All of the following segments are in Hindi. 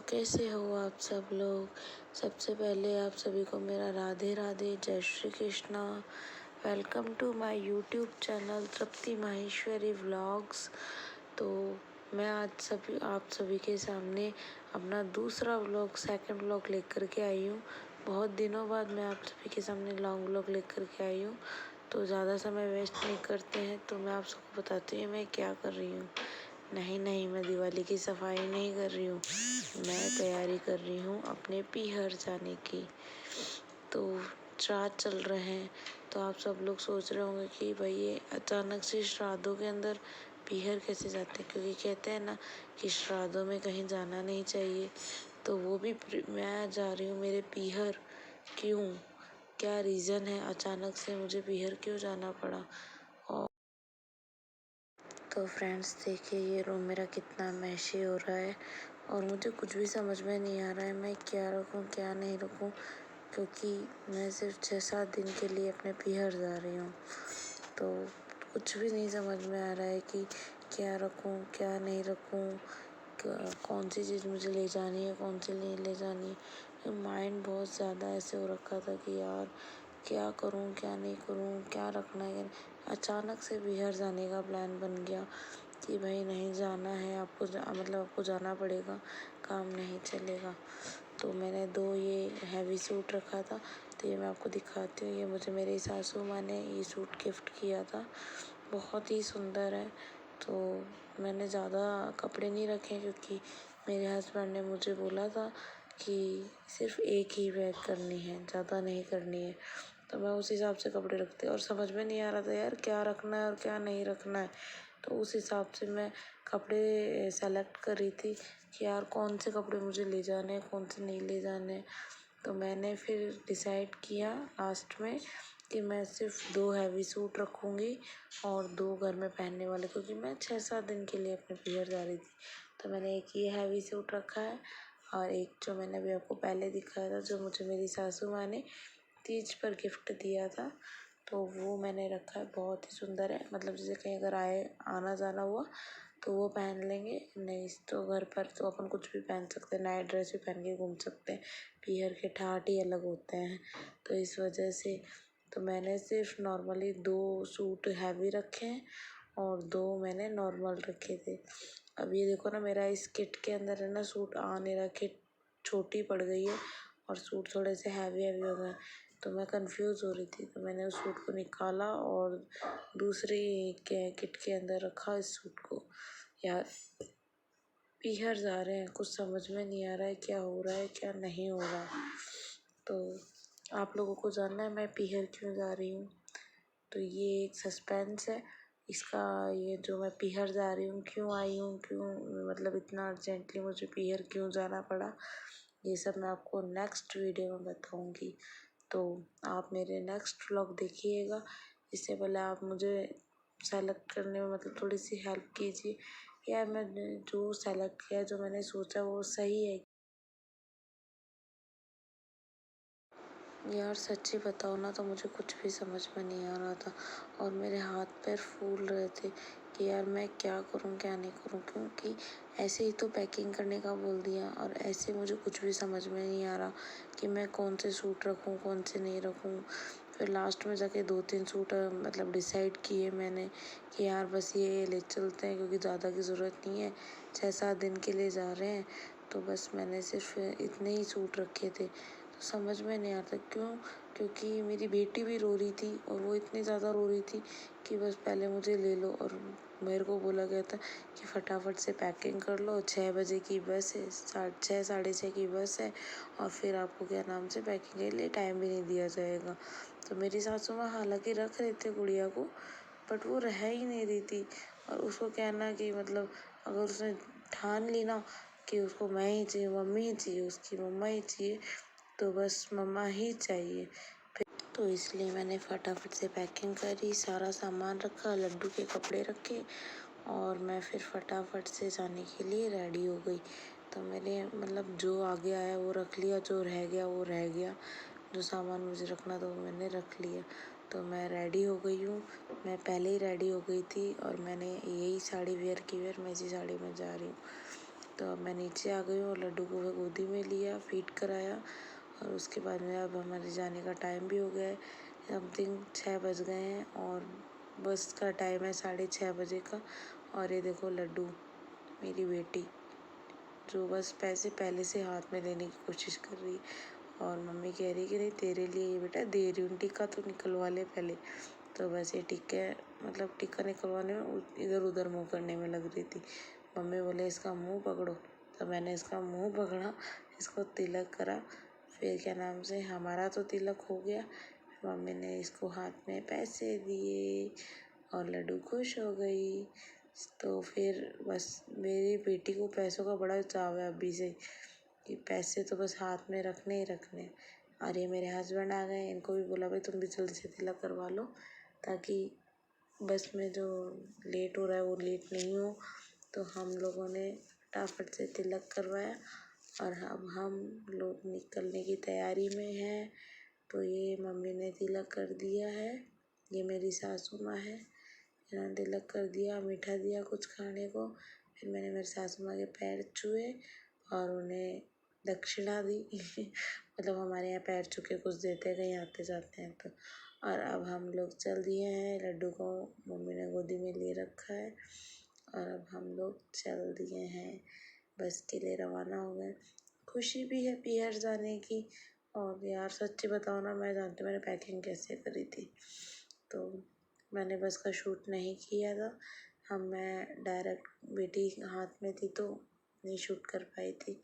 कैसे हो आप सब लोग। सबसे पहले आप सभी को मेरा राधे राधे, जय Shri Krishna. Welcome to my YouTube channel Tripti Maheshwari vlogs. तो मैं आज आप सभी के सामने अपना दूसरा व्लॉग, सेकंड व्लॉग लेकर के आई हूँ। बहुत दिनों बाद मैं आप सभी के सामने लॉन्ग व्लॉग लेकर के आई हूँ। तो ज़्यादा समय वेस्ट नहीं करते हैं, तो मैं आप सबको बताती हूँ मैं क्या कर रही हूँ। नहीं, मैं दिवाली की सफाई नहीं कर रही हूँ, मैं तैयारी कर रही हूँ अपने पीहर जाने की। तो श्राद्ध चल रहे हैं, तो आप सब लोग सोच रहे होंगे कि भाई ये अचानक से श्राद्धों के अंदर पीहर कैसे जाते हैं, क्योंकि कहते हैं ना कि श्राद्धों में कहीं जाना नहीं चाहिए। तो वो भी मैं जा रही हूँ मेरे पीहर। क्यों, क्या रीज़न है, अचानक से मुझे पीहर क्यों जाना पड़ा। और तो फ्रेंड्स देखिए, ये रूम मेरा कितना मैशी हो रहा है और मुझे कुछ भी समझ में नहीं आ रहा है मैं क्या रखूँ क्या नहीं रखूँ, क्योंकि मैं सिर्फ 6-7 दिन के लिए अपने पीहर जा रही हूँ। तो कुछ भी नहीं समझ में आ रहा है कि क्या रखूँ क्या नहीं रखूँ, कौन सी चीज़ मुझे ले जानी है कौन सी नहीं ले जानी है। माइंड बहुत ज़्यादा ऐसे हो रखा था कि यार क्या करूँ क्या नहीं करूँ, क्या रखना है क्या नहीं। अचानक से बिहार जाने का प्लान बन गया कि भाई नहीं जाना है आपको, मतलब आपको जाना पड़ेगा, काम नहीं चलेगा। तो मैंने 2 ये हैवी सूट रखा था, तो ये मैं आपको दिखाती हूँ। ये मुझे मेरी सासू माँ ने ये सूट गिफ्ट किया था, बहुत ही सुंदर है। तो मैंने ज़्यादा कपड़े नहीं रखे क्योंकि मेरे हस्बैंड ने मुझे बोला था कि सिर्फ एक ही बैग करनी है, ज़्यादा नहीं करनी है। तो मैं उस हिसाब से कपड़े रखती और समझ में नहीं आ रहा था यार क्या रखना है और क्या नहीं रखना है। तो उस हिसाब से मैं कपड़े सेलेक्ट कर रही थी कि यार कौन से कपड़े मुझे ले जाने हैं कौन से नहीं ले जाने हैं। तो मैंने फिर डिसाइड किया लास्ट में कि मैं सिर्फ 2 हैवी सूट रखूँगी और 2 घर में पहनने वाले, क्योंकि मैं 6-7 दिन के लिए अपने पीहर जा रही थी। तो मैंने एक ये हैवी सूट रखा है और एक जो मैंने अभी आपको पहले दिखाया था, जो मुझे मेरी सासू माँ ने तीज पर गिफ्ट दिया था, तो वो मैंने रखा है। बहुत ही सुंदर है, मतलब जैसे कहीं अगर आना जाना हुआ तो वो पहन लेंगे, नहीं तो घर पर तो अपन कुछ भी पहन सकते हैं, नाइट ड्रेस भी पहन के घूम सकते हैं। पीहर के ठाट ही अलग होते हैं, तो इस वजह से तो मैंने सिर्फ नॉर्मली 2 सूट हैवी रखे हैं और 2 मैंने नॉर्मल रखे थे। अब ये देखो ना, मेरा इस किट के अंदर है ना सूट आ नहीं रहा, किट छोटी पड़ गई है और सूट थोड़े से हैवी हो गए। तो मैं कंफ्यूज हो रही थी, तो मैंने उस सूट को निकाला और दूसरी किट के अंदर रखा इस सूट को। यार पीहर जा रहे हैं, कुछ समझ में नहीं आ रहा है क्या हो रहा है क्या नहीं हो रहा। तो आप लोगों को जानना है मैं पीहर क्यों जा रही हूँ, तो ये एक सस्पेंस है इसका। ये जो मैं पीहर जा रही हूँ, क्यों आई हूँ, क्यों मतलब इतना अर्जेंटली मुझे पीहर क्यों जाना पड़ा, ये सब मैं आपको नेक्स्ट वीडियो में बताऊँगी। तो आप मेरे नेक्स्ट व्लॉग देखिएगा। इससे पहले आप मुझे सेलेक्ट करने में मतलब थोड़ी सी हेल्प कीजिए, यार मैंने जो सेलेक्ट किया जो मैंने सोचा वो सही है। यार सच्ची बताओ ना, तो मुझे कुछ भी समझ में नहीं आ रहा था और मेरे हाथ पैर फूल रहे थे कि यार मैं क्या करूं क्या नहीं करूं, क्योंकि ऐसे ही तो पैकिंग करने का बोल दिया और ऐसे मुझे कुछ भी समझ में नहीं आ रहा कि मैं कौन से सूट रखूं कौन से नहीं रखूं। फिर लास्ट में जाके 2-3 सूट मतलब डिसाइड किए मैंने कि यार बस ये ले चलते हैं, क्योंकि ज़्यादा की ज़रूरत नहीं है, 6-7 दिन के लिए जा रहे हैं। तो बस मैंने सिर्फ इतने ही सूट रखे थे। तो समझ में नहीं आता क्यों, क्योंकि मेरी बेटी भी रो रही थी और वो इतनी ज़्यादा रो रही थी कि बस पहले मुझे ले लो, और मेरे को बोला गया था कि फटाफट से पैकिंग कर लो, 6 बजे की बस है, 6:30 6:30 की बस है और फिर आपको क्या नाम से पैकिंग के लिए टाइम भी नहीं दिया जाएगा। तो मेरी सासू माँ हालांकि रख रहे थे गुड़िया को, बट वो रह ही नहीं रही थी और उसको कहना कि मतलब अगर उसने ठान ली ना कि उसको मैं ही चाहिए, मम्मी ही चाहिए, उसकी मम्मा ही चाहिए, तो बस मम्मा ही चाहिए। तो इसलिए मैंने फटाफट से पैकिंग करी, सारा सामान रखा, लड्डू के कपड़े रखे और मैं फिर फटाफट से जाने के लिए रेडी हो गई। तो मैंने मतलब जो आगे आया वो रख लिया, जो रह गया वो रह गया, जो सामान मुझे रखना था वो मैंने रख लिया। तो मैं रेडी हो गई हूँ, मैं पहले ही रेडी हो गई थी और मैंने यही साड़ी वेयर की, मैं इसी साड़ी में जा रही हूँ। तो अब मैं नीचे आ गई हूँ और लड्डू को गोदी में लिया, फीड कराया और उसके बाद में अब हमारे जाने का टाइम भी हो गया है। समथिंग 6 बज गए हैं और बस का टाइम है 6:30 बजे का। और ये देखो लड्डू मेरी बेटी जो बस पैसे पहले से हाथ में लेने की कोशिश कर रही है और मम्मी कह रही कि नहीं तेरे लिए ये बेटा दे रही हूँ, टीका तो निकलवा ले पहले। तो बस ये टीका निकलवाने में इधर उधर मुँह करने में लग रही थी। मम्मी बोले इसका मुँह पकड़ो, तो मैंने इसका मुँह पकड़ा, इसको तिलक करा। फिर क्या नाम से हमारा तो तिलक हो गया, फिर मम्मी ने इसको हाथ में पैसे दिए और लड्डू खुश हो गई। तो फिर बस मेरी बेटी को पैसों का बड़ा चाव है अभी से कि पैसे तो बस हाथ में रखने ही रखने। और ये मेरे हस्बैंड आ गए, इनको भी बोला भाई तुम भी जल्दी से तिलक करवा लो ताकि बस में जो लेट हो रहा है वो लेट नहीं हो। तो हम लोगों ने फटाफट से तिलक करवाया और अब हम लोग निकलने की तैयारी में हैं। तो ये मम्मी ने तिलक कर दिया है, ये मेरी सासू माँ है, इन्होंने तिलक कर दिया, मीठा दिया कुछ खाने को। फिर मैंने मेरे सासू माँ के पैर छुए और उन्हें दक्षिणा दी मतलब हमारे यहाँ पैर छू के कुछ देते हैं कहीं आते जाते हैं तो। और अब हम लोग चल दिए हैं, लड्डू को मम्मी ने गोदी में ले रखा है और अब हम लोग चल दिए हैं, बस के लिए रवाना हो गए। खुशी भी है पीहर जाने की। और यार सच्ची बताओ ना, मैं जानती हूँ मैंने पैकिंग कैसे करी थी। तो मैंने बस का शूट नहीं किया था, मैं डायरेक्ट बेटी हाथ में थी तो नहीं शूट कर पाई थी।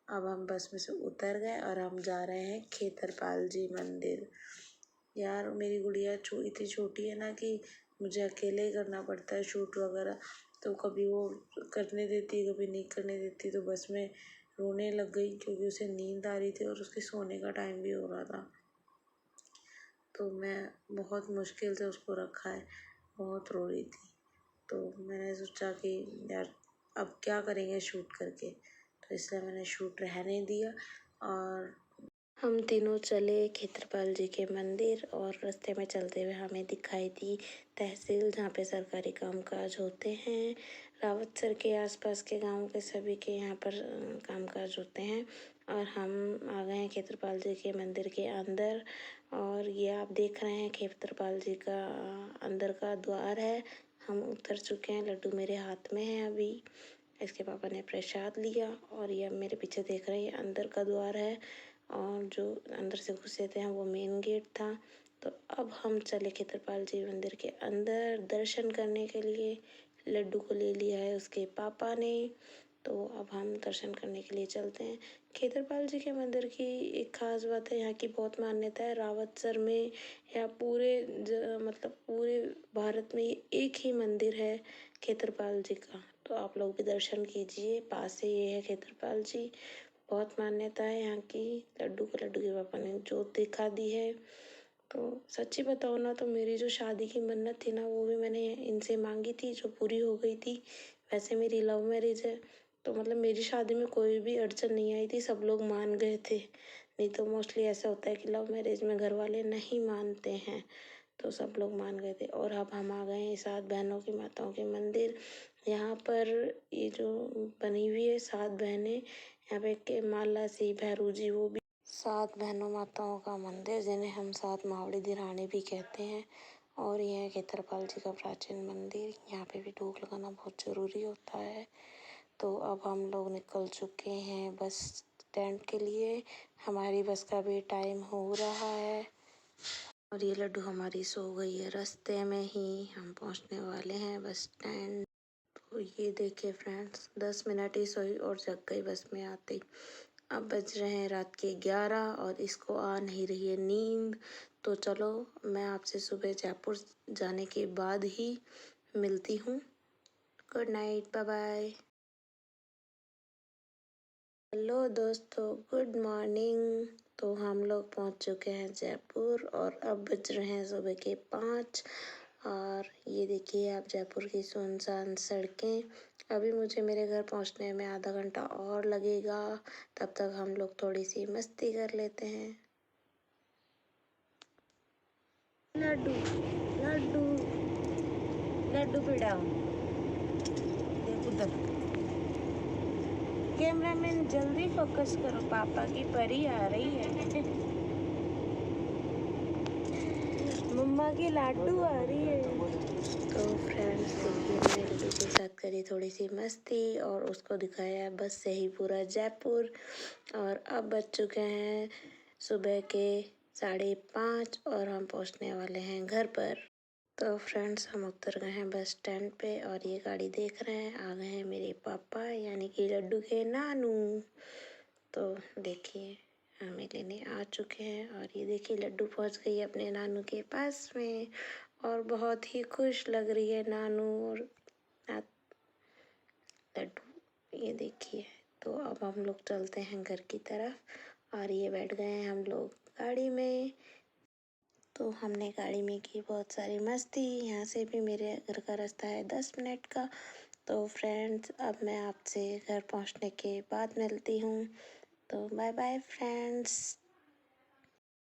अब हम बस में से उतर गए और हम जा रहे हैं खेतरपाल जी मंदिर। यार मेरी गुड़िया इतनी छोटी है ना कि मुझे अकेले ही करना पड़ता है शूट वगैरह। तो कभी वो करने देती कभी नहीं करने देती, तो बस में रोने लग गई क्योंकि उसे नींद आ रही थी और उसके सोने का टाइम भी हो रहा था। तो मैं बहुत मुश्किल से उसको रखा है, बहुत रो रही थी। तो मैंने सोचा कि यार अब क्या करेंगे शूट करके, तो इसलिए मैंने शूट रहने दिया और हम तीनों चले खेतरपाल जी के मंदिर। और रास्ते में चलते हुए हमें दिखाई दी तहसील जहाँ पे सरकारी कामकाज होते हैं। रावतसर के आसपास के गांव के सभी के यहाँ पर कामकाज होते हैं। और हम आ गए हैं खेतरपाल जी के मंदिर के अंदर। और ये आप देख रहे हैं खेतरपाल जी का अंदर का द्वार है। हम उतर चुके हैं, लड्डू मेरे हाथ में है अभी। इसके पापा ने प्रसाद लिया और ये अब मेरे पीछे देख रहे हैं, अंदर का द्वार है और जो अंदर से घुसे थे हम वो मेन गेट था। तो अब हम चले खेतरपाल जी मंदिर के अंदर दर्शन करने के लिए। लड्डू को ले लिया है उसके पापा ने, तो अब हम दर्शन करने के लिए चलते हैं। खेतरपाल जी के मंदिर की एक खास बात है, यहाँ की बहुत मान्यता है। रावतसर में या मतलब पूरे भारत में ये एक ही मंदिर है खेतरपाल जी का। तो आप लोग भी दर्शन कीजिए, पास से ये है खेतरपाल जी। बहुत मान्यता है यहाँ की। लड्डू के पापा ने जोत दिखा दी है। तो सच्ची बताओ ना, तो मेरी जो शादी की मन्नत थी ना वो भी मैंने इनसे मांगी थी, जो पूरी हो गई थी। वैसे मेरी लव मैरिज है, तो मतलब मेरी शादी में कोई भी अड़चन नहीं आई थी, सब लोग मान गए थे। नहीं तो मोस्टली ऐसा होता है कि लव मैरिज में घर वाले नहीं मानते हैं, तो सब लोग मान गए थे। और अब हम आ गए हैं 7 बहनों की माताओं के मंदिर। यहाँ पर ये जो बनी हुई है 7 बहनें, यहाँ पे के माला सी भैरू जी, वो भी 7 बहनों माताओं का मंदिर जिन्हें हम 7 मावड़ी दिरानी भी कहते हैं। और यह है खेतरपाल जी का प्राचीन मंदिर। यहाँ पे भी धूप लगाना बहुत ज़रूरी होता है। तो अब हम लोग निकल चुके हैं बस स्टैंड के लिए। हमारी बस का भी टाइम हो रहा है और ये लड्डू हमारी सो गई है। रास्ते में ही हम पहुंचने वाले हैं बस स्टैंड। तो ये देखिए फ्रेंड्स, 10 मिनट ही सोई और जग गई बस में आते ही। अब बज रहे हैं रात के 11 और इसको आ नहीं रही है नींद। तो चलो मैं आपसे सुबह जयपुर जाने के बाद ही मिलती हूँ। Good night, bye bye. Hello दोस्तों, गुड मॉर्निंग। तो हम लोग पहुंच चुके हैं जयपुर और अब बज रहे हैं सुबह के 5। और ये देखिए आप जयपुर की सुनसान सड़कें। अभी मुझे मेरे घर पहुंचने में आधा घंटा और लगेगा, तब तक हम लोग थोड़ी सी मस्ती कर लेते हैं। लड्डू लड्डू लड्डू पिटाओ, देख उधर। कैमरामैन जल्दी फोकस करो, पापा की परी आ रही है। मम्मा की लाडू आ रही है। तो फ्रेंड्स देखिए, मैंने लड्डू के साथ करी थोड़ी सी मस्ती और उसको दिखाया बस से ही पूरा जयपुर। और अब बज चुके हैं सुबह के 5:30 और हम पहुंचने वाले हैं घर पर। तो फ्रेंड्स हम उतर गए हैं बस स्टैंड पे और ये गाड़ी देख रहे हैं, आ गए हैं मेरे पापा यानी कि लड्डू के नानू। तो देखिए हमें लेने आ चुके हैं और ये देखिए लड्डू पहुंच गई है अपने नानू के पास में और बहुत ही खुश लग रही है नानू और लड्डू। ये देखिए, तो अब हम लोग चलते हैं घर की तरफ और ये बैठ गए हैं हम लोग गाड़ी में। तो हमने गाड़ी में की बहुत सारी मस्ती। यहाँ से भी मेरे घर का रास्ता है 10 मिनट का। तो फ्रेंड्स अब मैं आपसे घर पहुँचने के बाद मिलती हूँ। तो बाय बाय फ्रेंड्स।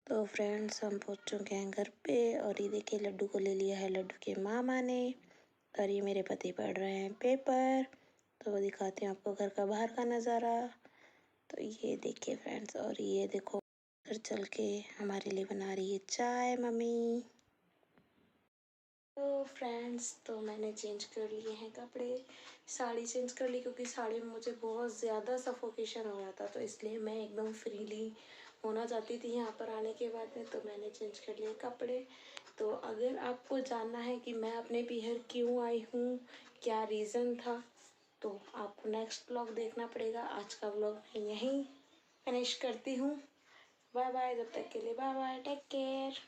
तो फ्रेंड्स हम पहुँच चुके हैं घर पे और ये देखिए लड्डू को ले लिया है लड्डू के मामा ने और ये मेरे पति पढ़ रहे हैं पेपर। तो दिखाती हूँ आपको घर का बाहर का नज़ारा। तो ये देखिए फ्रेंड्स, और ये देखो घर चल के हमारे लिए बना रही है चाय मम्मी। तो फ्रेंड्स तो मैंने चेंज कर लिए हैं कपड़े, साड़ी चेंज कर ली क्योंकि साड़ी में मुझे बहुत ज़्यादा सफोकेशन हो रहा था, तो इसलिए मैं एकदम फ्रीली होना चाहती थी यहाँ पर आने के बाद में। तो मैंने चेंज कर लिए कपड़े। तो अगर आपको जानना है कि मैं अपने बिहार क्यों आई हूँ, क्या रीज़न था, तो आपको नेक्स्ट ब्लॉग देखना पड़ेगा। आज का ब्लॉग यहीं फिनिश करती हूँ। बाय बाय, जब तक के लिए बाय बाय, टेक केयर।